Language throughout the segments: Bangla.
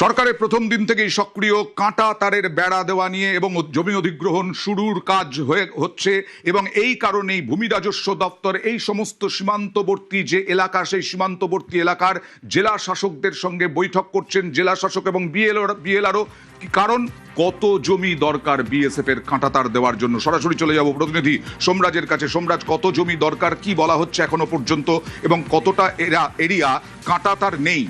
সরকারের প্রথম দিন থেকেই সক্রিয় কাঁটা তারের বেড়া দেওয়া নিয়ে এবং জমি অধিগ্রহণ শুরুর কাজ হচ্ছে এবং এই কারণেই ভূমি রাজস্ব দপ্তর এই সমস্ত সীমান্তবর্তী যে এলাকা সেই সীমান্তবর্তী এলাকার জেলা শাসকদের সঙ্গে বৈঠক করছেন জেলা শাসক এবং বিএলআরও। কারণ কত জমি দরকার বিএসএফ এর কাঁটাতার দেওয়ার জন্য। সরাসরি চলে যাব প্রতিনিধি সোমরাজের কাছে। সোমরাজ, কত জমি দরকার, কি বলা হচ্ছে এখনো পর্যন্ত এবং কতটা এরিয়া কাঁটাতার নেই?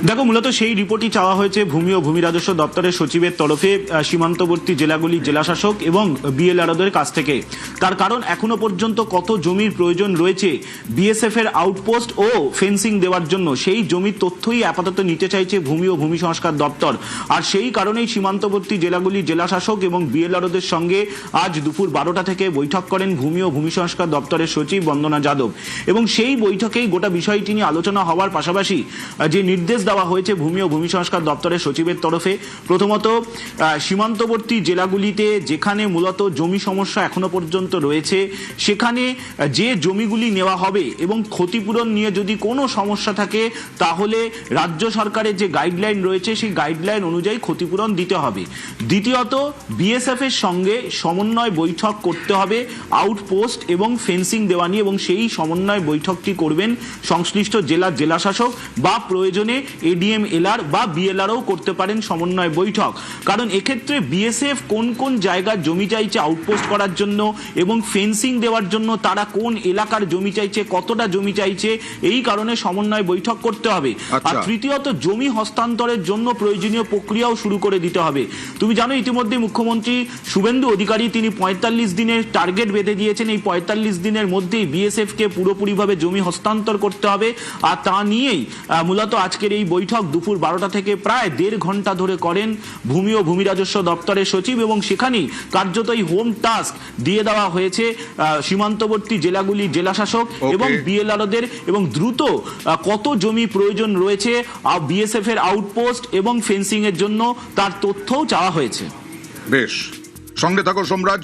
দেখো, মূলত সেই রিপোর্টই চাওয়া হয়েছে ভূমি ও ভূমি রাজস্ব দপ্তরের সচিবের তরফে সীমান্তবর্তী জেলাগুলি জেলা শাসক এবং বিএলআরওদের কাছ থেকে। তার কারণ এখনো পর্যন্ত কত জমির প্রয়োজন রয়েছে বিএসএফ এর আউটপোস্ট ও ফেন্সিং দেওয়ার জন্য সেই জমির তথ্যই আপাতত নিতে চাইছে ভূমি ও ভূমি সংস্কার দপ্তর। আর সেই কারণেই সীমান্তবর্তী জেলাগুলি জেলা শাসক এবং বিএলআরওদের সঙ্গে আজ দুপুর 12টা থেকে বৈঠক করেন ভূমি ও ভূমি সংস্কার দপ্তরের সচিব বন্দনা যাদব। এবং সেই বৈঠকেই গোটা বিষয়টি নিয়ে আলোচনা হওয়ার পাশাপাশি যে নির্দেশ দেওয়া হয়েছে ভূমি ও ভূমি সংস্কার দপ্তরের সচিবের তরফে, প্রথমত সীমান্তবর্তী জেলাগুলিতে যেখানে মূলত জমি সমস্যা এখনো পর্যন্ত রয়েছে সেখানে যে জমিগুলি নেওয়া হবে এবং ক্ষতিপূরণ নিয়ে যদি কোনো সমস্যা থাকে তাহলে রাজ্য সরকারের যে গাইডলাইন রয়েছে সেই গাইডলাইন অনুযায়ী ক্ষতিপূরণ দিতে হবে। দ্বিতীয়ত, বিএসএফ এর সঙ্গে সমন্বয় বৈঠক করতে হবে আউটপোস্ট এবং ফেন্সিং দেওয়া নিয়ে, এবং সেই সমন্বয় বৈঠকটি করবেন সংশ্লিষ্ট জেলার জেলাশাসক বা প্রয়োজনে এডিএম এলআর বা বিএলআরও করতে পারেন সমন্বয় বৈঠক। কারণ এক্ষেত্রে বিএসএফ কোন কোন জায়গার জমি চাইছে আউটপোস্ট করার জন্য এবং ফেন্সিং দেওয়ার জন্য, তারা কোন এলাকার জমি চাইছে, কতটা জমি চাইছে, এই কারণে সমন্বয় বৈঠক করতে হবে। আর তৃতীয়ত, জমি হস্তান্তরের জন্য প্রয়োজনীয় প্রক্রিয়াও শুরু করে দিতে হবে। তুমি জানো ইতিমধ্যে মুখ্যমন্ত্রী শুভেন্দু অধিকারী তিনি 45 দিনের টার্গেট বেঁধে দিয়েছেন। এই 45 দিনের মধ্যেই বিএসএফ কে পুরোপুরিভাবে জমি হস্তান্তর করতে হবে। আর তা নিয়েই মূলত আজকের এই বৈঠক দুপুর 12টা থেকে প্রায় 1.5 ঘন্টা ধরে করেন ভূমি ও ভূমি রাজস্ব দপ্তরের সচিব, এবং সেখানেই কার্যতই হোম টাস্ক দিয়ে দেওয়া হয়েছে সীমান্তবর্তী জেলাগুলি জেলা শাসক এবং বিএলআরওদের, এবং দ্রুত কত জমি প্রয়োজন রয়েছে বিএসএফ এর আউটপোস্ট এবং ফেন্সিং এর জন্য তার তথ্যও চাওয়া হয়েছে। বেশ, সঙ্গে থাকো সোমরাজ।